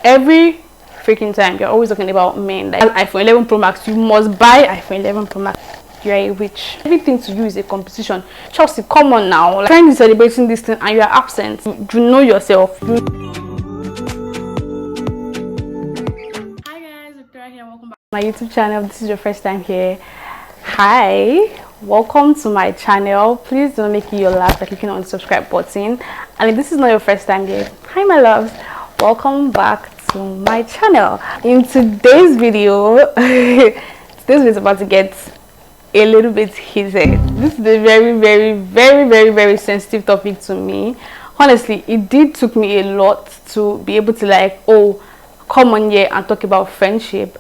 every freaking time you're always talking about men. Like iPhone 11 Pro Max, you must buy iPhone 11 Pro Max. You're a witch. Everything to you is a competition. Chelsea, come on now. Like, friend is celebrating this thing and you are absent. You know yourself. Hi guys, Victoria here. Welcome back to my YouTube channel. If this is your first time here, hi, welcome to my channel. Please don't make you laugh by clicking on the subscribe button. And if this is not your first time here, hi my loves, welcome back to my channel. In today's video, today's video is about to get a little bit heated. This is a very sensitive topic to me. Honestly, it did took me a lot to be able to come on here and talk about friendship.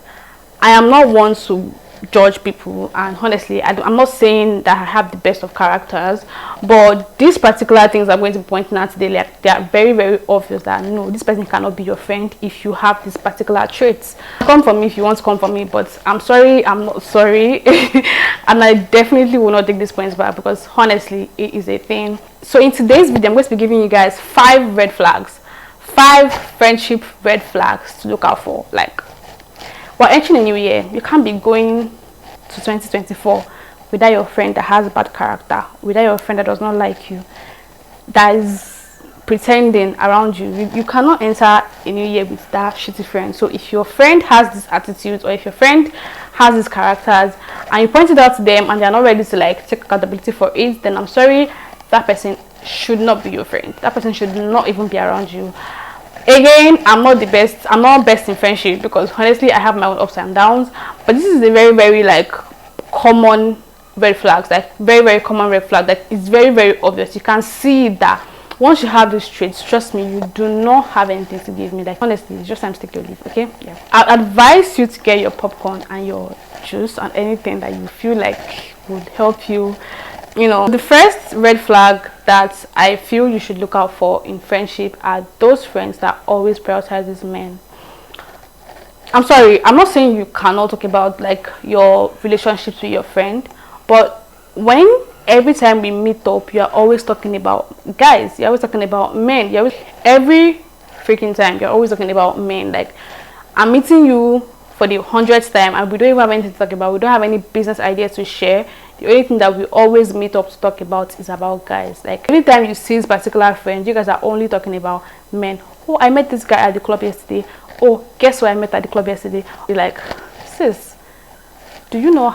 I am not one to judge people, and honestly I'm not saying that I have the best of characters, but these particular things I'm going to be pointing out today, like, they are very obvious that no, this person cannot be your friend if you have these particular traits. Come for me if you want to come for me, but I'm sorry, I'm not sorry. And I definitely will not take these points back, because honestly it is a thing. So in today's video, I'm going to be giving you guys 5 red flags, 5 friendship red flags to look out for. Like, we're entering a new year. You can't be going to 2024 without your friend that has bad character, without your friend that does not like you, that is pretending around you. You cannot enter a new year with that shitty friend. So if your friend has this attitude, or if your friend has these characters and you point it out to them and they're not ready to like take accountability for it, then I'm sorry, that person should not be your friend. That person should not even be around you. Again, I'm not best in friendship, because honestly I have my own ups and downs, but this is a very like common red flags, like very common red flag that is very obvious. You can see that once you have these traits, trust me, you do not have anything to give me. Like, honestly, it's just time to take your leave. Okay, yeah, I advise you to get your popcorn and your juice and anything that you feel like would help you. You know, the first red flag that I feel you should look out for in friendship are those friends that always prioritizes men. I'm sorry, I'm not saying you cannot talk about like your relationships with your friend, but when every time we meet up, you're always talking about guys, you're always talking about men, every freaking time you're always talking about men. Like, I'm meeting you for the 100th time and we don't even have anything to talk about. We don't have any business ideas to share. The only thing that we always meet up to talk about is about guys. Like, every time you see this particular friend, you guys are only talking about men. Oh, I met this guy at the club yesterday. Oh, guess what I met at the club yesterday? You're like, sis, can you not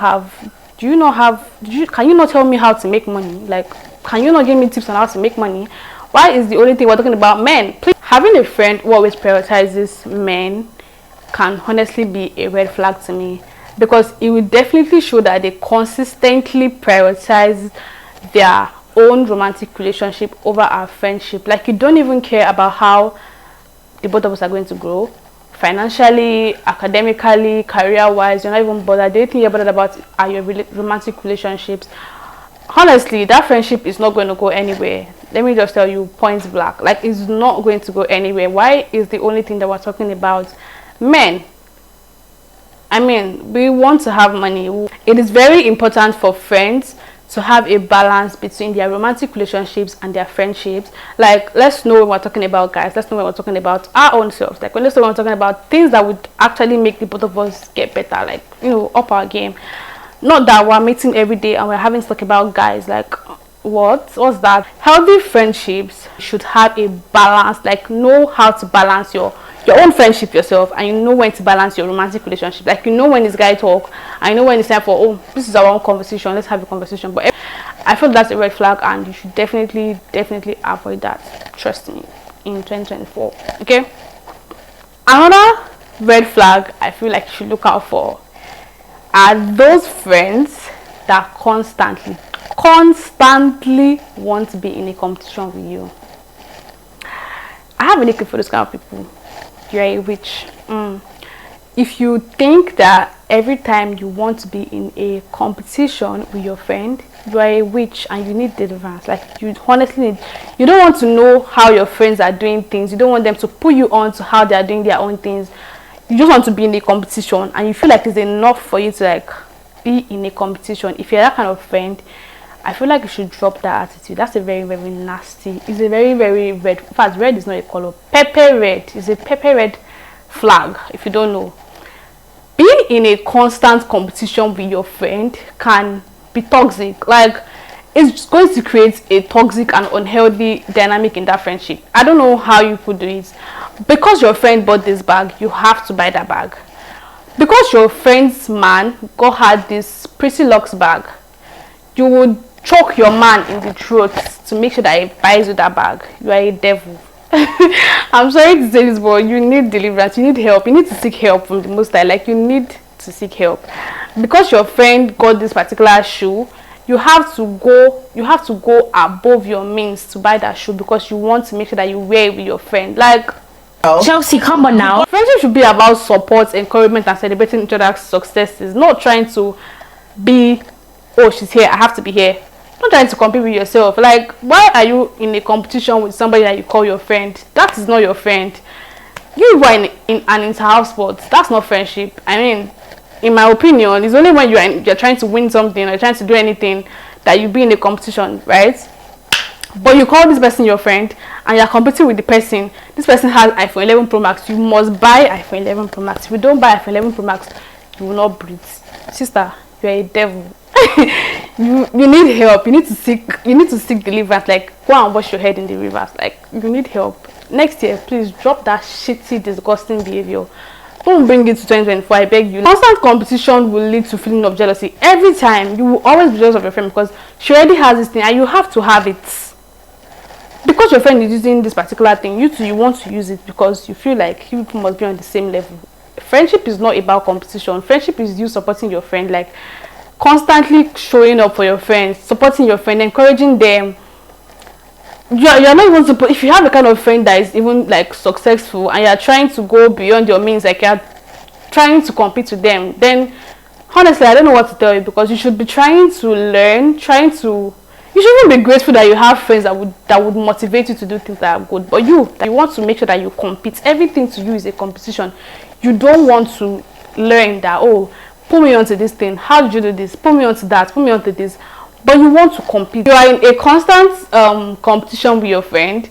tell me how to make money? Like, can you not give me tips on how to make money? Why is the only thing we're talking about men? Please, having a friend who always prioritizes men can honestly be a red flag to me, because it will definitely show that they consistently prioritize their own romantic relationship over our friendship. Like, you don't even care about how the both of us are going to grow financially, academically, career wise. You're not even bothered. The only thing you're bothered about are your romantic relationships. Honestly, that friendship is not going to go anywhere. Let me just tell you point blank, like, it's not going to go anywhere. Why is the only thing that we're talking about men? I mean, we want to have money. It is very important for friends to have a balance between their romantic relationships and their friendships. Like, let's know when we're talking about guys, let's know when we're talking about our own selves. Like, let's know when we're talking about things that would actually make the both of us get better, like, you know, up our game. Not that we're meeting every day and we're having to talk about guys. Like, what's that? Healthy friendships should have a balance. Like, know how to balance your own friendship yourself, and you know when to balance your romantic relationship. Like, you know when it's guy talk, I know when it's time for, oh, this is our own conversation, let's have a conversation. But I feel that's a red flag, and you should definitely avoid that, trust me, in 2024. Okay, another red flag I feel like you should look out for are those friends that constantly want to be in a competition with you. I have a liquid for those kind of people. You're a witch. If you think that every time you want to be in a competition with your friend, you are a witch and you need deliverance. Like, you honestly need, you don't want to know how your friends are doing things. You don't want them to put you on to how they are doing their own things. You just want to be in a competition, and you feel like it's enough for you to like be in a competition. If you're that kind of friend, I feel like you should drop that attitude. That's a very nasty, it's a very red. In fact, red is not a color. Pepper red is a pepper red flag. If you don't know, being in a constant competition with your friend can be toxic. Like, it's going to create a toxic and unhealthy dynamic in that friendship. I don't know how you could do it. Because your friend bought this bag, you have to buy that bag. Because your friend's man had this Pretty Lux bag, you would choke your man in the throat to make sure that he buys you that bag. You are a devil. I'm sorry to say this, but you need deliverance. You need help. You need to seek help from the Most High. Like, you need to seek help. Because your friend got this particular shoe, you have to go above your means to buy that shoe, because you want to make sure that you wear it with your friend. Like, Chelsea, come on now. Friendship should be about support, encouragement, and celebrating each other's successes. Not trying to be, oh, she's here, I have to be here. Not trying to compete with yourself. Like, why are you in a competition with somebody that you call your friend? That is not your friend. You are in an inter-house sport. That's not friendship. I mean, in my opinion, it's only when you're trying to win something or trying to do anything that you be in a competition, right? But you call this person your friend and you're competing with the person. This person has iPhone 11 Pro Max. You must buy iPhone 11 Pro Max. If you don't buy iPhone 11 Pro Max, you will not breathe. Sister, you're a devil. you need help. You need to seek deliverance. Like, go and wash your head in the rivers. Like, you need help. Next year, please drop that shitty, disgusting behavior. Don't bring it to 2024, I beg you. Constant competition will lead to feeling of jealousy. Every time, you will always be jealous of your friend because she already has this thing and you have to have it. Because your friend is using this particular thing, you want to use it because you feel like you people must be on the same level. Friendship is not about competition. Friendship is you supporting your friend, like constantly showing up for your friends, supporting your friend, encouraging them. You're not even supposed, if you have a kind of friend that is even like successful and you're trying to go beyond your means, like you're trying to compete with them, then honestly I don't know what to tell you, because you should be trying to learn, you should even be grateful that you have friends that would motivate you to do things that are good. But you want to make sure that you compete. Everything to you is a competition. You don't want to learn that, oh, put me onto this thing, how did you do this, put me onto that, put me onto this. But you want to compete. You are in a constant competition with your friend.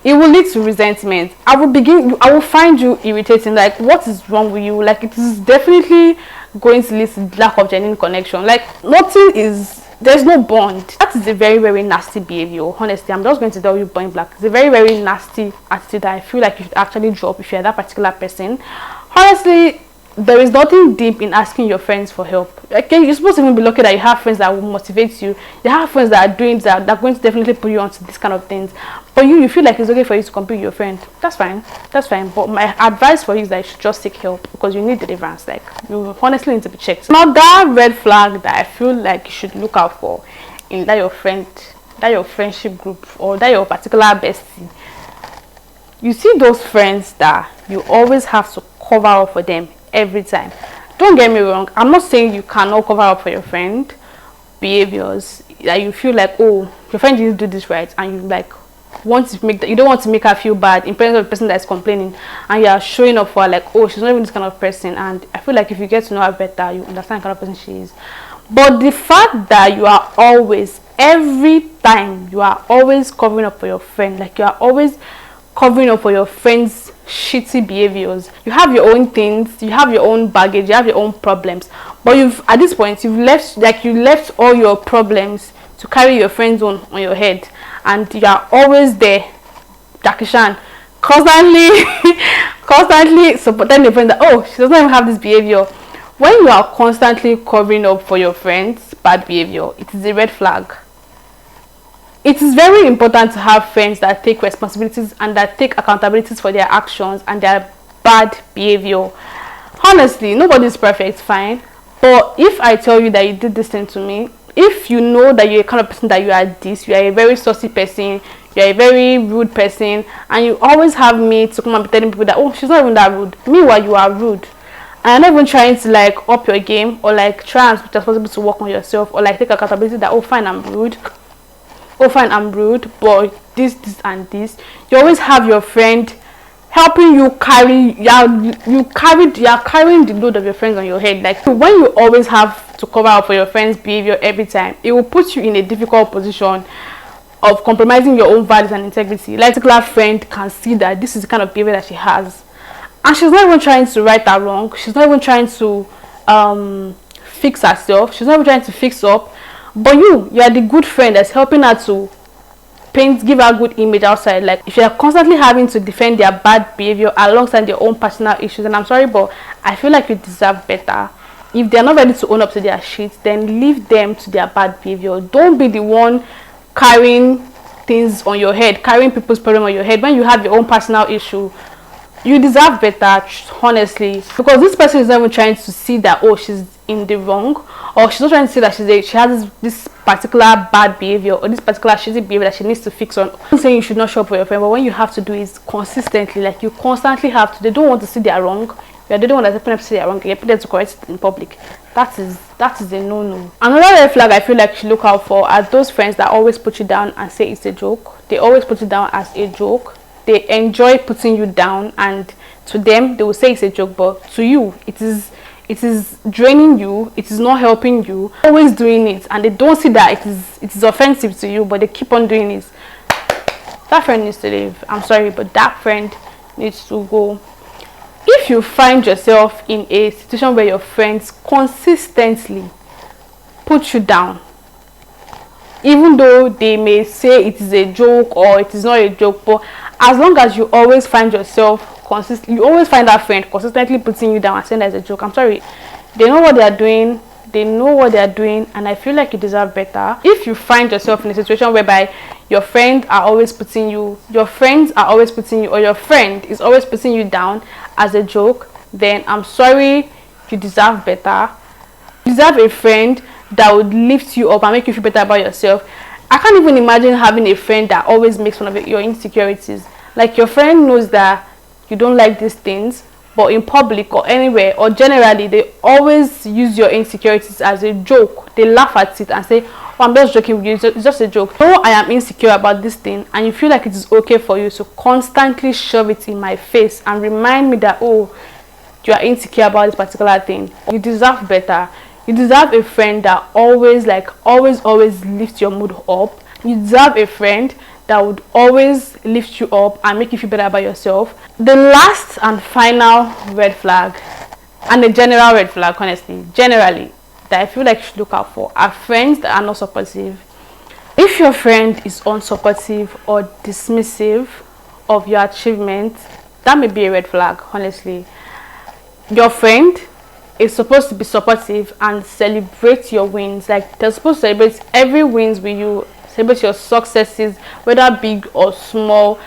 It will lead to resentment. I will find you irritating. Like, what is wrong with you? Like, it is definitely going to lead to lack of genuine connection. Like, there's no bond. That is a very, very nasty behavior. Honestly, I'm just going to tell you point blank. It's a very, very nasty attitude that I feel like you should actually drop if you're that particular person. Honestly, there is nothing deep in asking your friends for help. Okay, you're supposed to even be lucky that you have friends that will motivate you. You have friends that are doing that are going to definitely put you onto this kind of things. But you feel like it's okay for you to compete with your friend. That's fine. But my advice for you is that you should just seek help, because you need deliverance. Like, you honestly need to be checked. Now, that red flag that I feel like you should look out for in that your friendship group, or that your particular bestie. You see those friends that you always have to cover up for them every time. Don't get me wrong, I'm not saying you cannot cover up for your friend behaviors that you feel like, oh, your friend didn't do this right, and you like you don't want to make her feel bad in presence of the person that is complaining, and you are showing up for her like, oh, she's not even this kind of person. And I feel like if you get to know her better, you understand the kind of person she is. But the fact that you are always, every time, you are always covering up for your friend, like you are always covering up for your friend's shitty behaviors. You have your own things, you have your own baggage, you have your own problems, but at this point you left all your problems to carry your friend's on your head, and you are always there, Jackie Chan, constantly supporting your friend that, oh, she doesn't even have this behavior. When you are constantly covering up for your friend's bad behavior, it is a red flag. It is very important to have friends that take responsibilities and that take accountabilities for their actions and their bad behavior. Honestly, nobody is perfect, fine. But if I tell you that you did this thing to me, if you know that you're a kind of person that you are a very saucy person, you're a very rude person, and you always have me to come and be telling people that, oh, she's not even that rude. Meanwhile, you are rude. And I'm not even trying to like up your game, or like try as much as possible to work on yourself, or like take accountability that, oh, fine, I'm rude. Oh, fine, I'm rude, but this and this. You always have your friend helping you carry. You're carrying the load of your friends on your head. Like, when you always have to cover up for your friend's behavior every time, it will put you in a difficult position of compromising your own values and integrity. Like, a particular friend can see that this is the kind of behavior that she has, and she's not even trying to right her wrong. She's not even trying to fix herself. She's not even trying to fix up. But you are the good friend that's helping her to give her a good image outside. Like, if you're constantly having to defend their bad behavior alongside their own personal issues, and I'm sorry, but I feel like you deserve better. If they're not ready to own up to their shit, then leave them to their bad behavior. Don't be the one carrying things on your head, carrying people's problem on your head when you have your own personal issue. You deserve better, honestly, because this person is not even trying to see that, oh, she's in the wrong, or she's not trying to see that she has this particular bad behavior or this particular shitty behavior that she needs to fix on. I'm not saying you should not show up for your friend, but when you have to do it consistently, like you constantly have to, they don't want to see their wrong. You're the one that's helping them to see their wrong. You're helping them to correct it in public. That is a no-no. Another red flag I feel like you should look out for are those friends that always put you down and say it's a joke. They always put you down as a joke. They enjoy putting you down, and to them they will say it's a joke, but to you it is draining you. It is not helping you. Always doing it, and they don't see that it is offensive to you, but they keep on doing it. That friend needs to leave. I'm sorry, but that friend needs to go. If you find yourself in a situation where your friends consistently put you down, even though they may say it is a joke or it is not a joke, but as long as you always find yourself you always find that friend consistently putting you down and saying that's a joke, I'm sorry, they know what they are doing. They know what they are doing, and I feel like you deserve better. If you find yourself in a situation whereby your friends are always putting you, or your friend is always putting you down as a joke, then I'm sorry, you deserve better. You deserve a friend that would lift you up and make you feel better about yourself. I can't even imagine having a friend that always makes fun of your insecurities. Like, your friend knows that you don't like these things, but in public or anywhere or generally, they always use your insecurities as a joke. They laugh at it and say, oh, I'm just joking with you, it's just a joke. No, I am insecure about this thing, and you feel like it is okay for you to constantly shove it in my face and remind me that, oh, you are insecure about this particular thing. You deserve better. You deserve a friend that always lifts your mood up. You deserve a friend that would always lift you up and make you feel better about yourself. The last and final red flag, and a general red flag, honestly, generally, that I feel like you should look out for, are friends that are not supportive. If your friend is unsupportive or dismissive of your achievements, that may be a red flag, honestly. Your friend is supposed to be supportive and celebrate your wins. Like, they're supposed to celebrate every wins with you, celebrate your successes, whether big or small,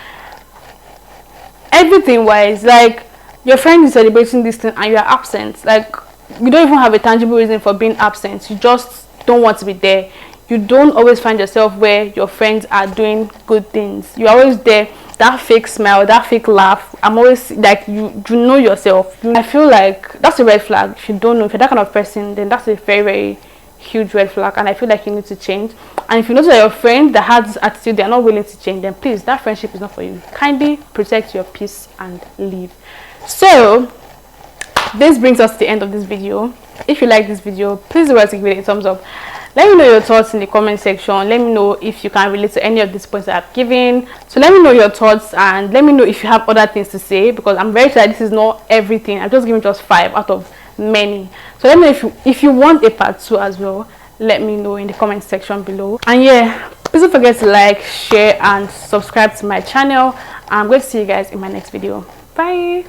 everything wise. Like, your friend is celebrating this thing and you are absent. Like, you don't even have a tangible reason for being absent. You just don't want to be there. You don't always find yourself where your friends are doing good things. You're always there. That fake smile, that fake laugh. I'm always like, you know yourself. I feel like that's a red flag. If you don't know, if you're that kind of person, then that's a very huge red flag, and I feel like you need to change. And if you notice that your friend that has this attitude, they're not willing to change, then please, that friendship is not for you. Kindly protect your peace and leave. So this brings us to the end of this video. If you like this video, please do give it a thumbs up. Let me know your thoughts in the comment section. Let me know if you can relate to any of these points that I've given. So let me know your thoughts, and let me know if you have other things to say, because I'm very sure that this is not everything. I'm just giving just 5 out of many. So let me know if you want a part 2 as well. Let me know in the comment section below. And yeah, please don't forget to like, share and subscribe to my channel. I'm going to see you guys in my next video. Bye.